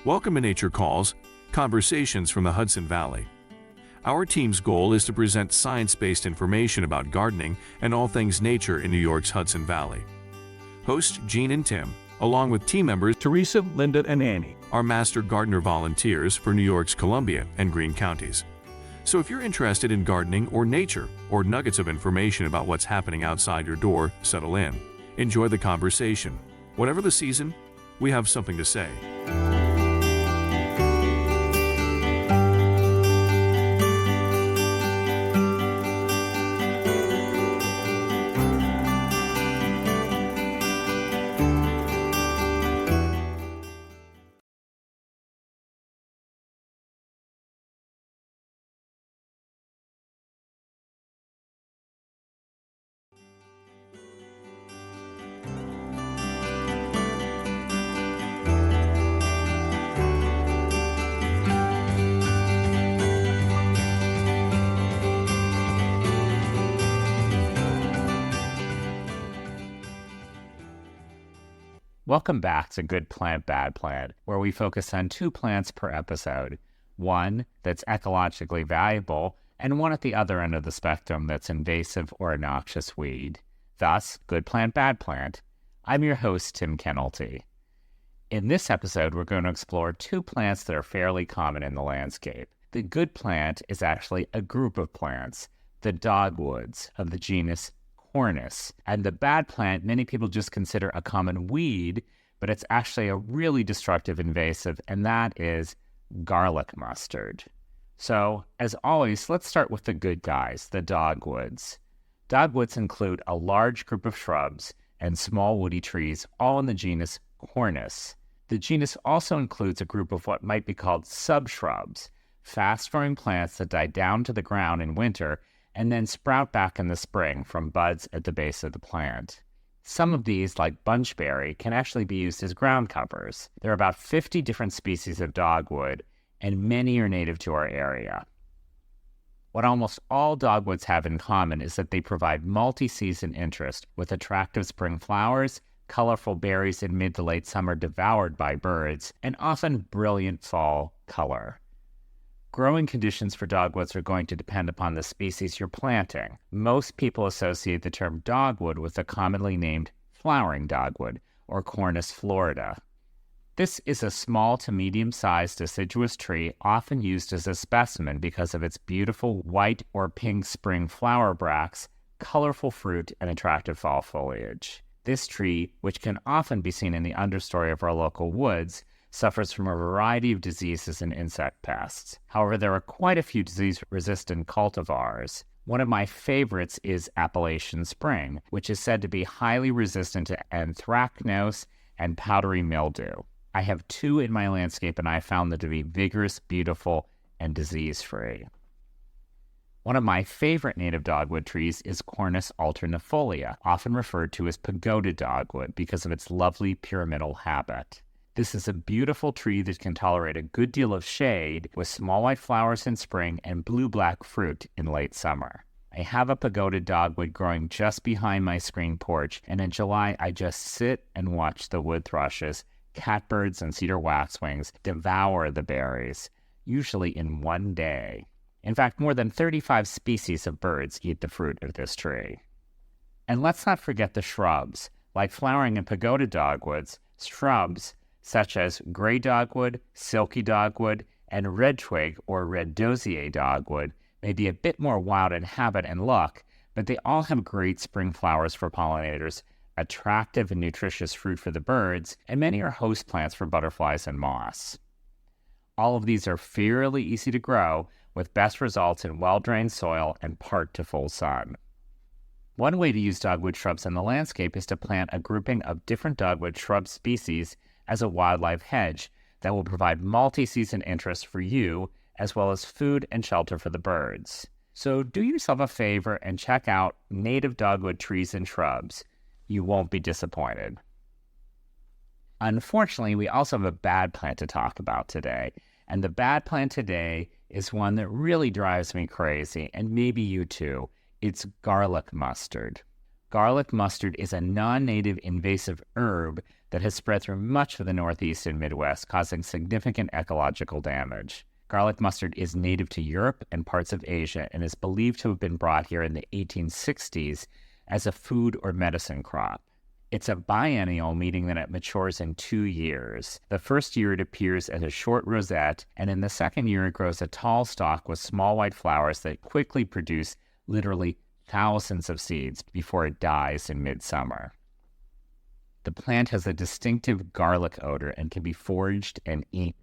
Welcome to Nature Calls, Conversations from the Hudson Valley. Our team's goal is to present science-based information about gardening and all things nature in New York's Hudson Valley. Hosts Jean and Tim, along with team members Teresa, Linda, and Annie, are master gardener volunteers for New York's Columbia and Greene counties. So if you're interested in gardening or nature, or nuggets of information about what's happening outside your door, settle in. Enjoy the conversation. Whatever the season, we have something to say. Welcome back to Good Plant, Bad Plant, where we focus on 2 plants per episode. One that's ecologically valuable, and one at the other end of the spectrum that's invasive or a noxious weed. Thus, Good Plant, Bad Plant. I'm your host, Tim Kennelty. In this episode, we're going to explore 2 plants that are fairly common in the landscape. The good plant is actually a group of plants, the dogwoods of the genus Cornus, and the bad plant many people just consider a common weed, but it's actually a really destructive invasive, and that is garlic mustard. So, as always, let's start with the good guys, the dogwoods. Dogwoods include a large group of shrubs and small woody trees, all in the genus Cornus. The genus also includes a group of what might be called sub-shrubs, fast-growing plants that die down to the ground in winter and then sprout back in the spring from buds at the base of the plant. Some of these, like bunchberry, can actually be used as ground covers. There are about 50 different species of dogwood, and many are native to our area. What almost all dogwoods have in common is that they provide multi-season interest with attractive spring flowers, colorful berries in mid to late summer devoured by birds, and often brilliant fall color. Growing conditions for dogwoods are going to depend upon the species you're planting. Most people associate the term dogwood with the commonly named flowering dogwood, or Cornus florida. This is a small to medium-sized deciduous tree often used as a specimen because of its beautiful white or pink spring flower bracts, colorful fruit, and attractive fall foliage. This tree, which can often be seen in the understory of our local woods, suffers from a variety of diseases and insect pests. However, there are quite a few disease-resistant cultivars. One of my favorites is Appalachian Spring, which is said to be highly resistant to anthracnose and powdery mildew. I have 2 in my landscape, and I found them to be vigorous, beautiful, and disease-free. One of my favorite native dogwood trees is Cornus alternifolia, often referred to as pagoda dogwood because of its lovely pyramidal habit. This is a beautiful tree that can tolerate a good deal of shade with small white flowers in spring and blue-black fruit in late summer. I have a pagoda dogwood growing just behind my screen porch, and in July I just sit and watch the wood thrushes, catbirds, and cedar waxwings devour the berries, usually in one day. In fact, more than 35 species of birds eat the fruit of this tree. And let's not forget the shrubs. Like flowering and pagoda dogwoods, shrubs such as gray dogwood, silky dogwood, and red twig or red dozier dogwood may be a bit more wild in habit and look, but they all have great spring flowers for pollinators, attractive and nutritious fruit for the birds, and many are host plants for butterflies and moths. All of these are fairly easy to grow, with best results in well-drained soil and part to full sun. One way to use dogwood shrubs in the landscape is to plant a grouping of different dogwood shrub species as a wildlife hedge that will provide multi-season interest for you, as well as food and shelter for the birds. So do yourself a favor and check out native dogwood trees and shrubs. You won't be disappointed. Unfortunately, we also have a bad plant to talk about today, and the bad plant today is one that really drives me crazy, and maybe you too. It's garlic mustard. Garlic mustard is a non-native invasive herb that has spread through much of the Northeast and Midwest, causing significant ecological damage. Garlic mustard is native to Europe and parts of Asia and is believed to have been brought here in the 1860s as a food or medicine crop. It's a biennial, meaning that it matures in 2 years. The first year it appears as a short rosette, and in the second year it grows a tall stalk with small white flowers that quickly produce literally thousands of seeds before it dies in midsummer. The plant has a distinctive garlic odor and can be foraged and eaten.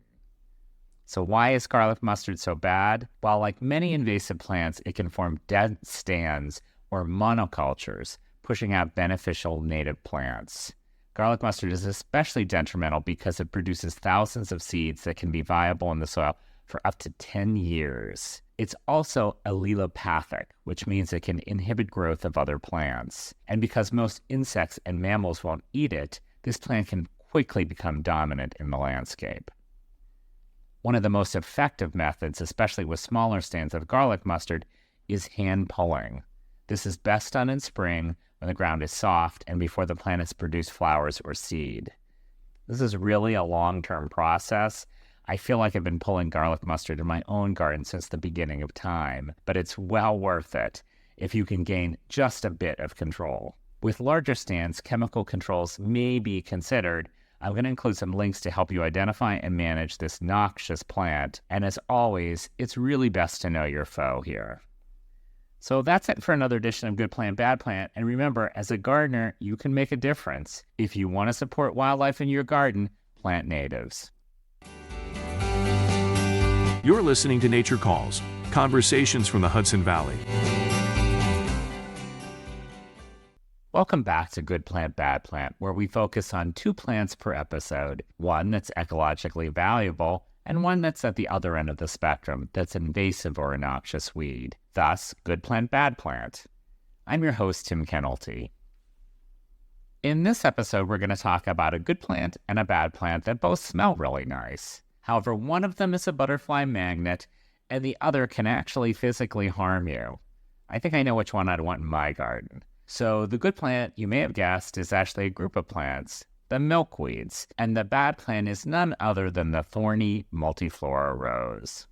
So why is garlic mustard so bad? Well, like many invasive plants, it can form dead stands or monocultures, pushing out beneficial native plants. Garlic mustard is especially detrimental because it produces thousands of seeds that can be viable in the soil for up to 10 years. It's also allelopathic, which means it can inhibit growth of other plants. And because most insects and mammals won't eat it, this plant can quickly become dominant in the landscape. One of the most effective methods, especially with smaller stands of garlic mustard, is hand pulling. This is best done in spring when the ground is soft and before the plant has produced flowers or seed. This is really a long-term process. I feel like I've been pulling garlic mustard in my own garden since the beginning of time, but it's well worth it if you can gain just a bit of control. With larger stands, chemical controls may be considered. I'm going to include some links to help you identify and manage this noxious plant, and as always, it's really best to know your foe here. So that's it for another edition of Good Plant, Bad Plant. And remember, as a gardener, you can make a difference. If you want to support wildlife in your garden, plant natives. You're listening to Nature Calls, conversations from the Hudson Valley. Welcome back to Good Plant, Bad Plant, where we focus on 2 plants per episode, one that's ecologically valuable and one that's at the other end of the spectrum, that's invasive or a noxious weed. Thus, Good Plant, Bad Plant. I'm your host, Tim Kennelty. In this episode, we're going to talk about a good plant and a bad plant that both smell really nice. However, one of them is a butterfly magnet, and the other can actually physically harm you. I think I know which one I'd want in my garden. So the good plant, you may have guessed, is actually a group of plants, the milkweeds, and the bad plant is none other than the thorny multi-flora rose.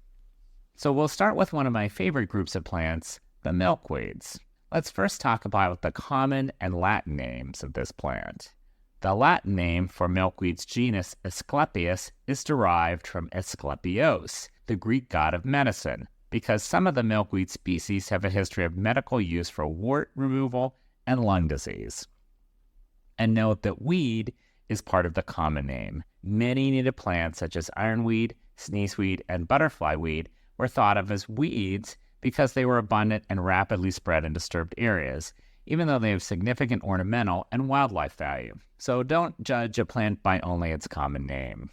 So we'll start with one of my favorite groups of plants, the milkweeds. Let's first talk about the common and Latin names of this plant. The Latin name for milkweed's genus Asclepias is derived from Asclepios, the Greek god of medicine, because some of the milkweed species have a history of medical use for wart removal and lung disease. And note that weed is part of the common name. Many native plants such as ironweed, sneezeweed, and butterfly weed were thought of as weeds because they were abundant and rapidly spread in disturbed areas, even though they have significant ornamental and wildlife value. So don't judge a plant by only its common name.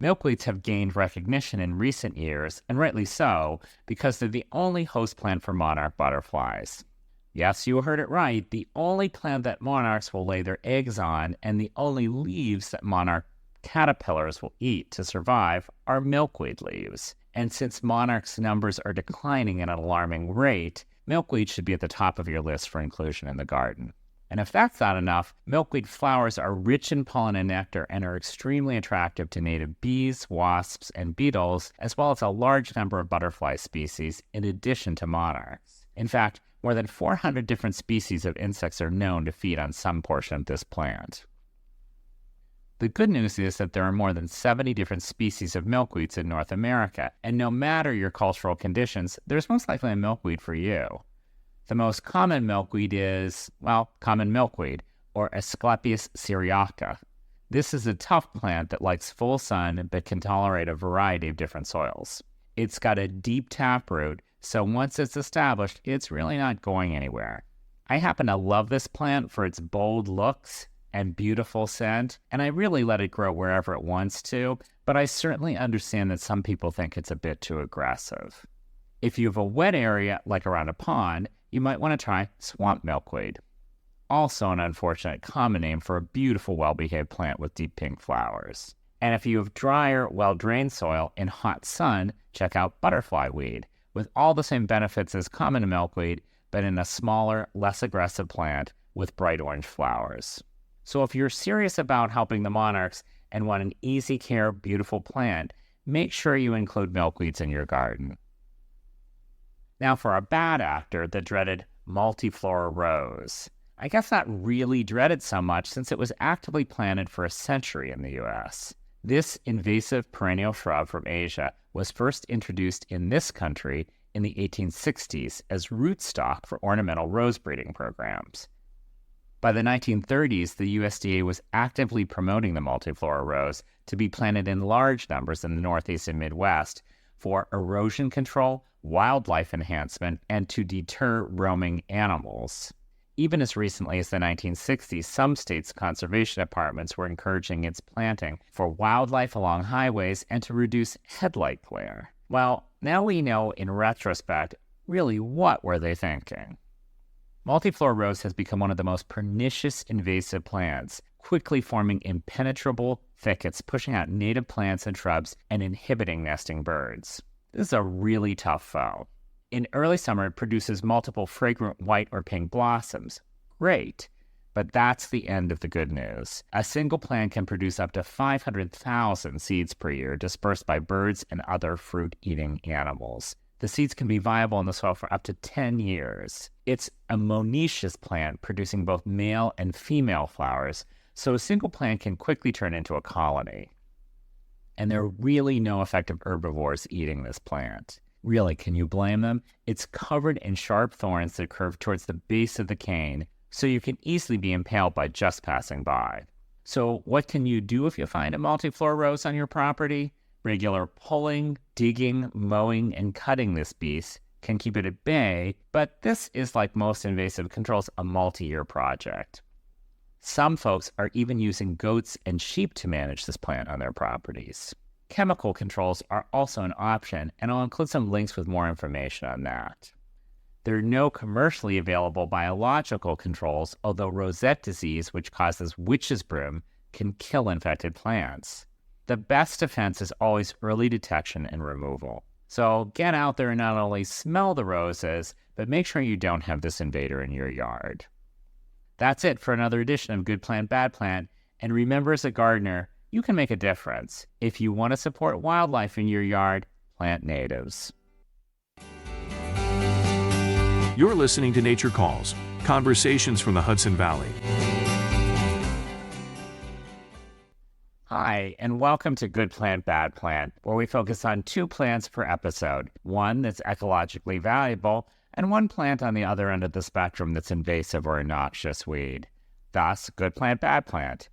Milkweeds have gained recognition in recent years, and rightly so, because they're the only host plant for monarch butterflies. Yes, you heard it right, the only plant that monarchs will lay their eggs on, and the only leaves that monarch caterpillars will eat to survive are milkweed leaves. And since monarchs' numbers are declining at an alarming rate, milkweed should be at the top of your list for inclusion in the garden. And if that's not enough, milkweed flowers are rich in pollen and nectar and are extremely attractive to native bees, wasps, and beetles, as well as a large number of butterfly species, in addition to monarchs. In fact, more than 400 different species of insects are known to feed on some portion of this plant. The good news is that there are more than 70 different species of milkweeds in North America, and no matter your cultural conditions, there's most likely a milkweed for you. The most common milkweed is, common milkweed, or Asclepias syriaca. This is a tough plant that likes full sun but can tolerate a variety of different soils. It's got a deep taproot, so once it's established, it's really not going anywhere. I happen to love this plant for its bold looks and beautiful scent, and I really let it grow wherever it wants to, but I certainly understand that some people think it's a bit too aggressive. If you have a wet area, like around a pond, you might want to try swamp milkweed. Also an unfortunate common name for a beautiful, well-behaved plant with deep pink flowers. And if you have drier, well-drained soil in hot sun, check out butterfly weed, with all the same benefits as common milkweed, but in a smaller, less aggressive plant with bright orange flowers. So if you're serious about helping the monarchs and want an easy care, beautiful plant, make sure you include milkweeds in your garden. Now for a bad actor, the dreaded multi-flora rose. I guess not really dreaded so much since it was actively planted for a century in the US. This invasive perennial shrub from Asia was first introduced in this country in the 1860s as rootstock for ornamental rose breeding programs. By the 1930s, the USDA was actively promoting the multi-flora rose to be planted in large numbers in the Northeast and Midwest for erosion control, wildlife enhancement, and to deter roaming animals. Even as recently as the 1960s, some states' conservation departments were encouraging its planting for wildlife along highways and to reduce headlight glare. Well, now we know in retrospect, really what were they thinking? Multi-flora rose has become one of the most pernicious invasive plants, quickly forming impenetrable thickets, pushing out native plants and shrubs, and inhibiting nesting birds. This is a really tough foe. In early summer, it produces multiple fragrant white or pink blossoms. Great, but that's the end of the good news. A single plant can produce up to 500,000 seeds per year dispersed by birds and other fruit-eating animals. The seeds can be viable in the soil for up to 10 years. It's a monoecious plant producing both male and female flowers, so a single plant can quickly turn into a colony. And there are really no effective herbivores eating this plant. Really, can you blame them? It's covered in sharp thorns that curve towards the base of the cane, so you can easily be impaled by just passing by. So what can you do if you find a multi-flora rose on your property? Regular pulling, digging, mowing, and cutting this beast can keep it at bay, but this is, like most invasive controls, a multi-year project. Some folks are even using goats and sheep to manage this plant on their properties. Chemical controls are also an option, and I'll include some links with more information on that. There are no commercially available biological controls, although rosette disease, which causes witch's broom, can kill infected plants. The best defense is always early detection and removal. So get out there and not only smell the roses, but make sure you don't have this invader in your yard. That's it for another edition of Good Plant, Bad Plant. And remember, as a gardener, you can make a difference. If you want to support wildlife in your yard, plant natives. You're listening to Nature Calls, conversations from the Hudson Valley. Hi, and welcome to Good Plant, Bad Plant, where we focus on 2 plants per episode, one that's ecologically valuable, and one plant on the other end of the spectrum that's invasive or a noxious weed. Thus, Good Plant, Bad Plant.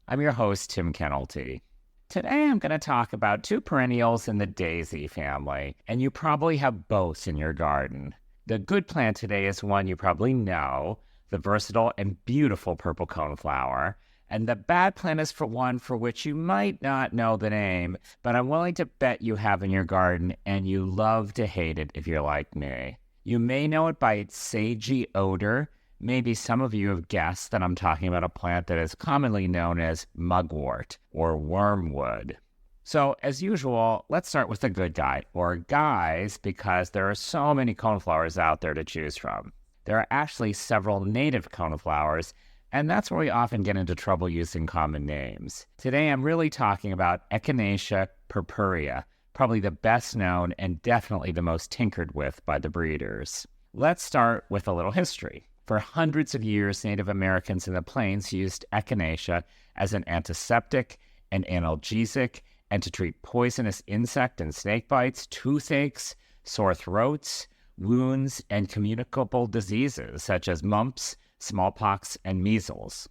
I'm your host, Tim Kennelty. Today I'm going to talk about 2 perennials in the daisy family, and you probably have both in your garden. The good plant today is one you probably know, the versatile and beautiful purple coneflower, and the bad plant is for one for which you might not know the name, but I'm willing to bet you have in your garden, and you love to hate it if you're like me. You may know it by its sagey odor. Maybe some of you have guessed that I'm talking about a plant that is commonly known as mugwort or wormwood. So, as usual, let's start with the good guy, or guys, because there are so many coneflowers out there to choose from. There are actually several native coneflowers, and that's where we often get into trouble using common names. Today, I'm really talking about Echinacea purpurea, probably the best known and definitely the most tinkered with by the breeders. Let's start with a little history. For hundreds of years, Native Americans in the plains used Echinacea as an antiseptic, an analgesic, and to treat poisonous insect and snake bites, toothaches, sore throats, wounds, and communicable diseases such as mumps, smallpox, and measles.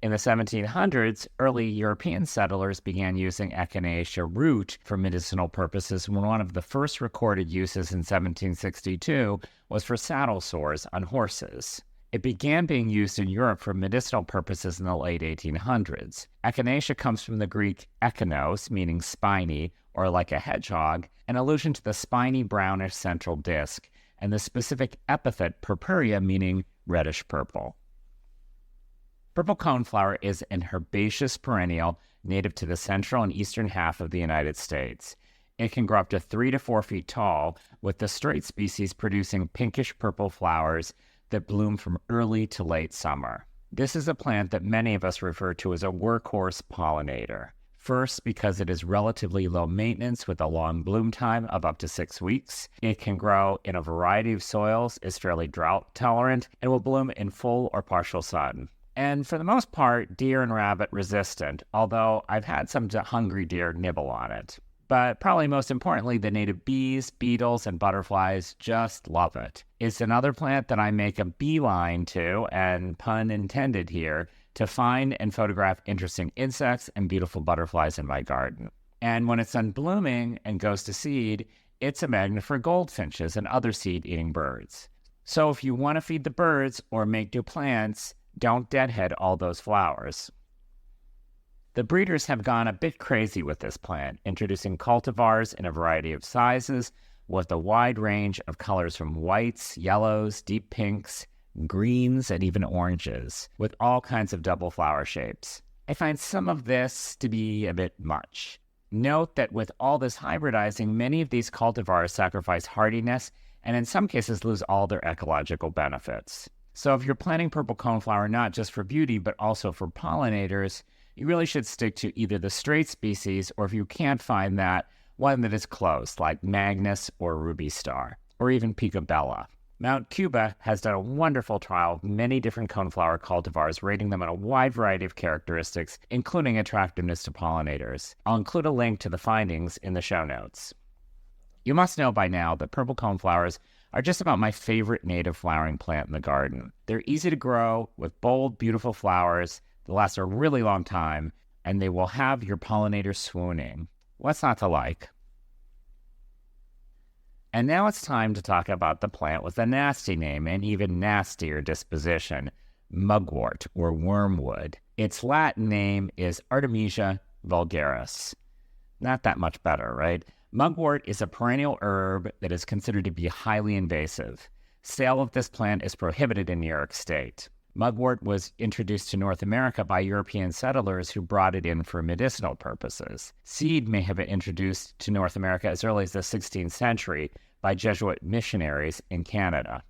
In the 1700s, early European settlers began using Echinacea root for medicinal purposes when one of the first recorded uses in 1762 was for saddle sores on horses. It began being used in Europe for medicinal purposes in the late 1800s. Echinacea comes from the Greek echinos, meaning spiny, or like a hedgehog, an allusion to the spiny brownish central disc, and the specific epithet purpurea, meaning reddish-purple. Purple coneflower is an herbaceous perennial native to the central and eastern half of the United States. It can grow up to 3 to 4 feet tall, with the straight species producing pinkish-purple flowers that bloom from early to late summer. This is a plant that many of us refer to as a workhorse pollinator. First, because it is relatively low maintenance with a long bloom time of up to 6 weeks. It can grow in a variety of soils, is fairly drought tolerant, and will bloom in full or partial sun. And for the most part, deer and rabbit resistant, although I've had some hungry deer nibble on it. But probably most importantly, the native bees, beetles, and butterflies just love it. It's another plant that I make a beeline to, and pun intended here, to find and photograph interesting insects and beautiful butterflies in my garden. And when it's done blooming and goes to seed, it's a magnet for goldfinches and other seed-eating birds. So if you want to feed the birds or make new plants, don't deadhead all those flowers. The breeders have gone a bit crazy with this plant, introducing cultivars in a variety of sizes with a wide range of colors from whites, yellows, deep pinks, greens, and even oranges, with all kinds of double flower shapes. I find some of this to be a bit much. Note that with all this hybridizing, many of these cultivars sacrifice hardiness and in some cases lose all their ecological benefits. So if you're planting purple coneflower not just for beauty but also for pollinators, you really should stick to either the straight species, or if you can't find that, one that is close, like Magnus or Ruby Star, or even Picobella. Mount Cuba has done a wonderful trial of many different coneflower cultivars, rating them on a wide variety of characteristics, including attractiveness to pollinators. I'll include a link to the findings in the show notes. You must know by now that purple coneflowers are just about my favorite native flowering plant in the garden. They're easy to grow, with bold, beautiful flowers. They last a really long time, and they will have your pollinators swooning. What's not to like? And now it's time to talk about the plant with a nasty name and even nastier disposition, mugwort or wormwood. Its Latin name is Artemisia vulgaris. Not that much better, right? Mugwort is a perennial herb that is considered to be highly invasive. Sale of this plant is prohibited in New York State. Mugwort was introduced to North America by European settlers who brought it in for medicinal purposes. Seed may have been introduced to North America as early as the 16th century by Jesuit missionaries in Canada.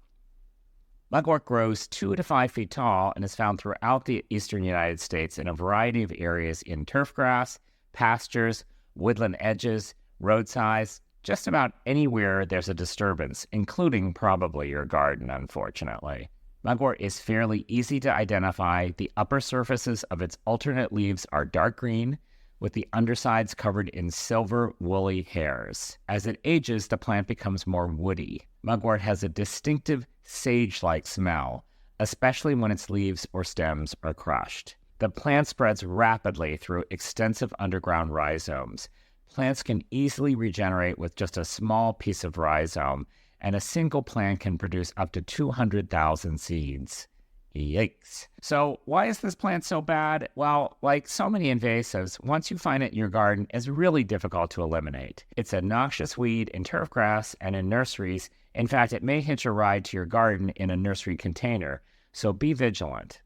Mugwort grows 2 to 5 feet tall and is found throughout the eastern United States in a variety of areas in turfgrass, pastures, woodland edges, roadsides, just about anywhere there's a disturbance, including probably your garden, unfortunately. Mugwort is fairly easy to identify. The upper surfaces of its alternate leaves are dark green, with the undersides covered in silver woolly hairs. As it ages, the plant becomes more woody. Mugwort has a distinctive sage-like smell, especially when its leaves or stems are crushed. The plant spreads rapidly through extensive underground rhizomes. Plants can easily regenerate with just a small piece of rhizome, and a single plant can produce up to 200,000 seeds. Yikes. So why is this plant so bad? Well, like so many invasives, once you find it in your garden, it's really difficult to eliminate. It's a noxious weed in turfgrass and in nurseries. In fact, it may hitch a ride to your garden in a nursery container, so be vigilant.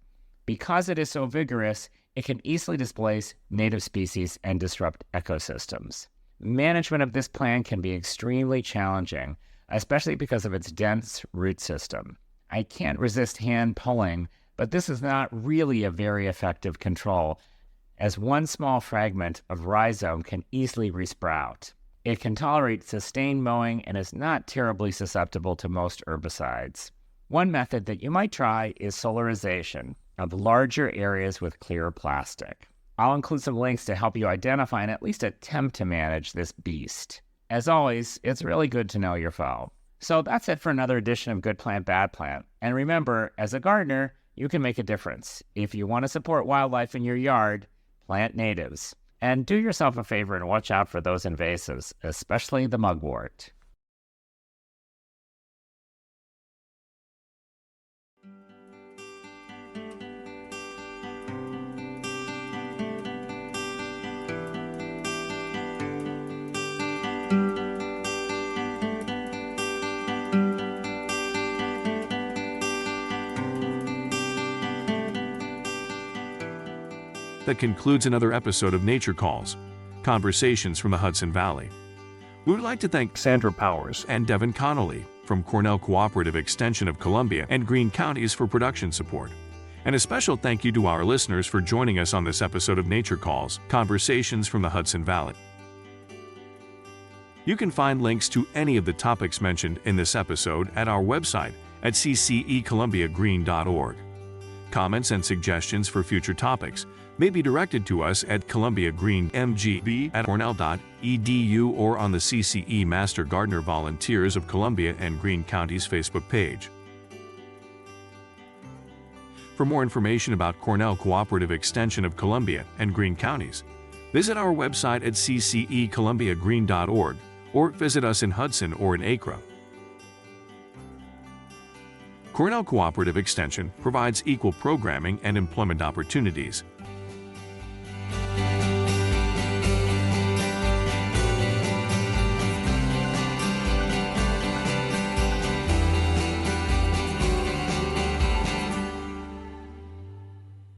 Because it is so vigorous, it can easily displace native species and disrupt ecosystems. Management of this plant can be extremely challenging, especially because of its dense root system. I can't resist hand pulling, but this is not really a very effective control, as one small fragment of rhizome can easily resprout. It can tolerate sustained mowing and is not terribly susceptible to most herbicides. One method that you might try is solarization of larger areas with clear plastic. I'll include some links to help you identify and at least attempt to manage this beast. As always, it's really good to know your foe. So that's it for another edition of Good Plant, Bad Plant. And remember, as a gardener, you can make a difference. If you want to support wildlife in your yard, plant natives. And do yourself a favor and watch out for those invasives, especially the mugwort. That concludes another episode of Nature Calls, Conversations from the Hudson Valley. We would like to thank Sandra Powers and Devin Connolly from Cornell Cooperative Extension of Columbia and Greene Counties for production support. And a special thank you to our listeners for joining us on this episode of Nature Calls, Conversations from the Hudson Valley. You can find links to any of the topics mentioned in this episode at our website at ccecolumbiagreen.org. Comments and suggestions for future topics may be directed to us at columbiagreenmgb@cornell.edu or on the CCE Master Gardener Volunteers of Columbia and Greene Counties Facebook page. For more information about Cornell Cooperative Extension of Columbia and Greene Counties, visit our website at ccecolumbiagreen.org or visit us in Hudson or in Acra. Cornell Cooperative Extension provides equal programming and employment opportunities